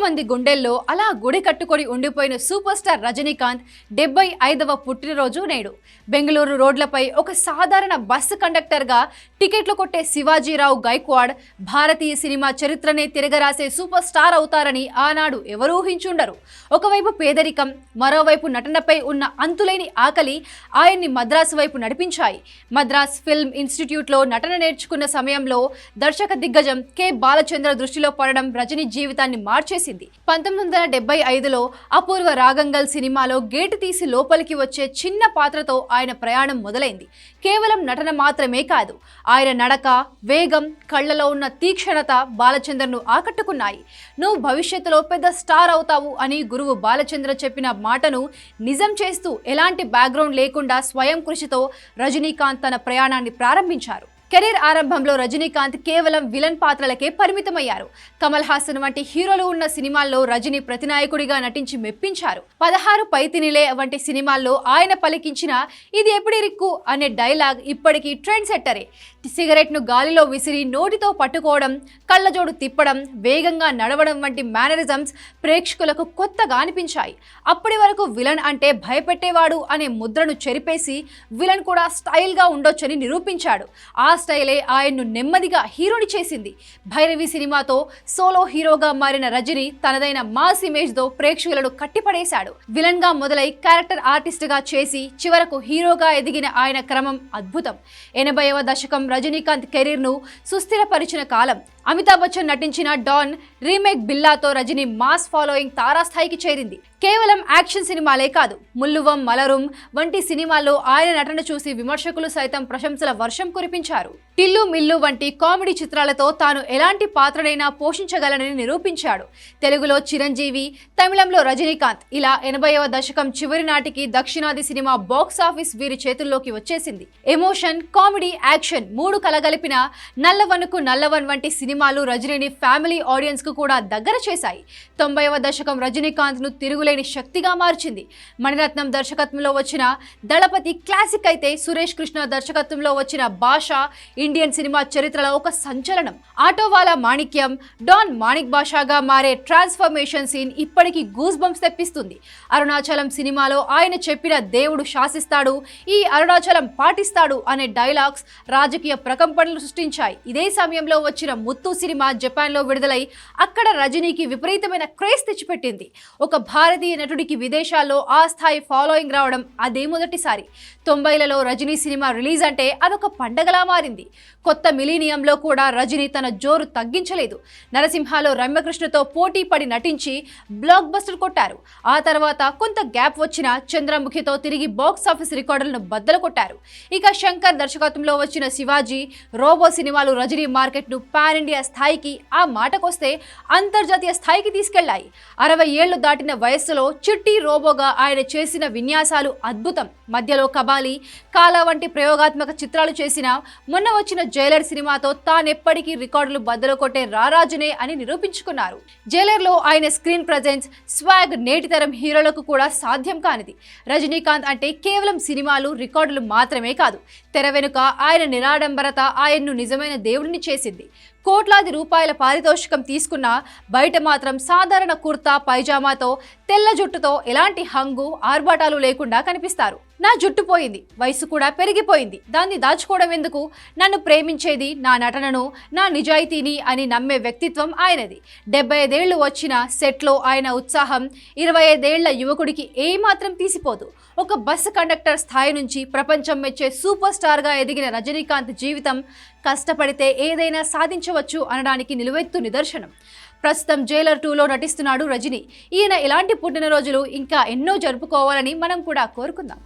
మంది గుండెల్లో అలా గుడి కట్టుకొని ఉండిపోయిన సూపర్ స్టార్ రజనీకాంత్ 75వ పుట్టినరోజు నేడు. బెంగళూరు రోడ్లపై ఒక సాధారణ బస్సు కండక్టర్గా టికెట్లు కొట్టే శివాజీరావు గైక్వాడ్ భారతీయ సినిమా చరిత్రనే తిరగరాసే సూపర్ స్టార్ అవుతారని ఆనాడు ఎవరూ ఊహించుండరు. ఒకవైపు పేదరికం, మరోవైపు నటనపై ఉన్న అంతులేని ఆకలి ఆయన్ని మద్రాసు వైపు నడిపించాయి. మద్రాస్ ఫిల్మ్ ఇన్స్టిట్యూట్లో నటన నేర్చుకున్న సమయంలో దర్శక దిగ్గజం కె బాలచంద్ర దృష్టిలో పడడం రజనీ జీవితాన్ని మార్చేసింది. 1975లో అపూర్వ రాగంగల్ సినిమాలో గేటు తీసి లోపలికి వచ్చే చిన్న పాత్రతో ఆయన ప్రయాణం మొదలైంది. కేవలం నటన మాత్రమే కాదు, ఆయన నడక, వేగం, కళ్లలో ఉన్న తీక్షణత బాలచంద్రను ఆకట్టుకున్నాయి. నువ్వు భవిష్యత్తులో పెద్ద స్టార్ అవుతావు అని గురువు బాలచంద్ర చెప్పిన మాటను నిజం చేస్తూ ఎలాంటి బ్యాక్గ్రౌండ్ లేకుండా స్వయం కృషితో రజనీకాంత్ తన ప్రయాణాన్ని ప్రారంభించారు. కెరీర్ ఆరంభంలో రజనీకాంత్ కేవలం విలన్ పాత్రలకే పరిమితమయ్యారు. కమల్ హాసన్ వంటి హీరోలు ఉన్న సినిమాల్లో రజనీ ప్రతినాయకుడిగా నటించి మెప్పించారు. 16 పైతినిలే వంటి సినిమాల్లో ఆయన పలికించిన "ఇది ఎప్పుడు రిక్కు" అనే డైలాగ్ ఇప్పటికీ ట్రెండ్ సెట్టరే. సిగరెట్ను గాలిలో విసిరి నోటితో పట్టుకోవడం, కళ్ళజోడు తిప్పడం, వేగంగా నడవడం వంటి మేనరిజమ్స్ ప్రేక్షకులకు కొత్తగా అనిపించాయి. అప్పటి వరకు విలన్ అంటే భయపెట్టేవాడు అనే ముద్రను చెరిపేసి విలన్ కూడా స్టైల్గా ఉండొచ్చని నిరూపించాడు. ఆ స్టైలే ఆయన్ను నెమ్మదిగా హీరోని చేసింది. భైరవి సినిమాతో సోలో హీరోగా మారిన రజనీ తనదైన మాస్ ఇమేజ్తో ప్రేక్షకులను కట్టిపడేశాడు. విలన్ గా మొదలై క్యారెక్టర్ ఆర్టిస్ట్ గా చేసి చివరకు హీరోగా ఎదిగిన ఆయన క్రమం అద్భుతం. 80వ దశకం రజనీకాంత్ కెరీర్ ను సుస్థిరపరిచిన కాలం. అమితాబ్ బచ్చన్ నటించిన డాన్ రీమేక్ బిల్లాతో రజనీ మాస్ ఫాలోయింగ్ తారాస్థాయికి చేరింది. కేవలం యాక్షన్ సినిమాలే కాదు, ముల్లువం మలరుం వంటి సినిమాల్లో ఆయన నటన చూసి విమర్శకులు సైతం ప్రశంసల వర్షం కురిపించారు. టిల్లు మిల్లు వంటి కామెడీ చిత్రాలతో తాను ఎలాంటి పాత్రనైనా పోషించగలనని నిరూపించాడు. తెలుగులో చిరంజీవి, తమిళంలో రజనీకాంత్, ఇలా 80వ దశకం చివరి నాటికి దక్షిణాది సినిమా బాక్స్ ఆఫీస్ వీరి చేతుల్లోకి వచ్చేసింది. ఎమోషన్, కామెడీ, యాక్షన్ మూడు కలగలిపిన నల్లవన్కు నల్లవన్ వంటి సినిమాలు రజనీని ఫ్యామిలీ ఆడియన్స్ కు కూడా దగ్గర చేశాయి. 90వ దశకం రజనీకాంత్ ను తిరుగులేని శక్తిగా మార్చింది. మణిరత్నం దర్శకత్వంలో వచ్చిన దళపతి క్లాసిక్ అయితే, సురేష్ కృష్ణ దర్శకత్వంలో వచ్చిన బాషా ఇండియన్ సినిమా చరిత్రలో ఒక సంచలనం. ఆటోవాలా మాణిక్యం, డాన్ మాణిక్ బాషాగా మారే ట్రాన్స్ఫర్మేషన్ సీన్ ఇప్పటికీ గూస్ బంప్స్ తెప్పిస్తుంది. అరుణాచలం సినిమాలో ఆయన చెప్పిన "దేవుడు శాసిస్తాడు, ఈ అరుణాచలం పాటిస్తాడు" అనే డైలాగ్స్ రాజకీయ ప్రకంపనలు సృష్టించాయి. ఇదే సమయంలో వచ్చిన ముత్తు సినిమా జపాన్లో విడుదలై అక్కడ రజనీకి విపరీతమైన క్రేజ్ తెచ్చిపెట్టింది. ఒక భారతీయ నటుడికి విదేశాల్లో ఆ స్థాయి ఫాలోయింగ్ రావడం అదే మొదటిసారి. 90లలో రజనీ సినిమా రిలీజ్ అంటే అదొక పండగలా మారింది. కొత్త మిలీనియంలో కూడా రజనీ తన జోరు తగ్గించలేదు. నరసింహలో రమ్యకృష్ణతో పోటీ పడి నటించి బ్లాక్ బస్టర్ కొట్టారు. ఆ తర్వాత కొంత గ్యాప్ వచ్చిన చంద్రముఖితో తిరిగి బాక్స్ ఆఫీస్ రికార్డులను బద్దలు కొట్టారు. ఇక శంకర్ దర్శకత్వంలో వచ్చిన శివాజీ, రోబో సినిమాలు రజనీ మార్కెట్ను పాన్ ఇండియా స్థాయికి, ఆ మాటకొస్తే అంతర్జాతీయ స్థాయికి తీసుకెళ్లాయి. 60 ఏళ్లు దాటిన వయస్సులో చిట్టి రోబోగా ఆయన చేసిన విన్యాసాలు అద్భుతం. మధ్యలో కబాలి, కాలా వంటి ప్రయోగాత్మక చిత్రాలు చేసిన మొన్న వచ్చిన జైలర్ సినిమాతో తానెప్పటికీ రికార్డులు బద్దలు కొట్టే రారాజునే అని నిరూపించుకున్నారు. జైలర్లో ఆయన స్క్రీన్ ప్రజెన్స్, స్వాగ్ నేటి తరం హీరోలకు కూడా సాధ్యం కానిది. రజనీకాంత్ అంటే కేవలం సినిమాలు, రికార్డులు మాత్రమే కాదు, తెర వెనుక ఆయన నిరాడంబరత ఆయన్ను నిజమైన దేవుడిని చేసింది. కోట్లాది రూపాయల పారితోషికం తీసుకున్నా బయట మాత్రం సాధారణ కుర్తా పైజామాతో, తెల్ల జుట్టుతో ఎలాంటి హంగు, ఆర్భాటాలు లేకుండా కనిపిస్తారు. "నా జుట్టు పోయింది, వయసు కూడా పెరిగిపోయింది, దాన్ని దాచుకోవడం ఎందుకు? నన్ను ప్రేమించేది నా నటనను, నా నిజాయితీని" అని నమ్మే వ్యక్తిత్వం ఆయనది. 75 ఏళ్లు వచ్చిన సెట్లో ఆయన ఉత్సాహం 25 ఏళ్ల యువకుడికి ఏమాత్రం తీసిపోదు. ఒక బస్సు కండక్టర్ స్థాయి నుంచి ప్రపంచం మెచ్చే సూపర్ స్టార్గా ఎదిగిన రజనీకాంత్ జీవితం కష్టపడితే ఏదైనా సాధించవచ్చు అనడానికి నిలువెత్తు నిదర్శనం. ప్రస్తుతం జైలర్ 2లో నటిస్తున్నాడు రజనీ. ఈయన ఇలాంటి పుట్టినరోజులు ఇంకా ఎన్నో జరుపుకోవాలని మనం కూడా కోరుకుందాం.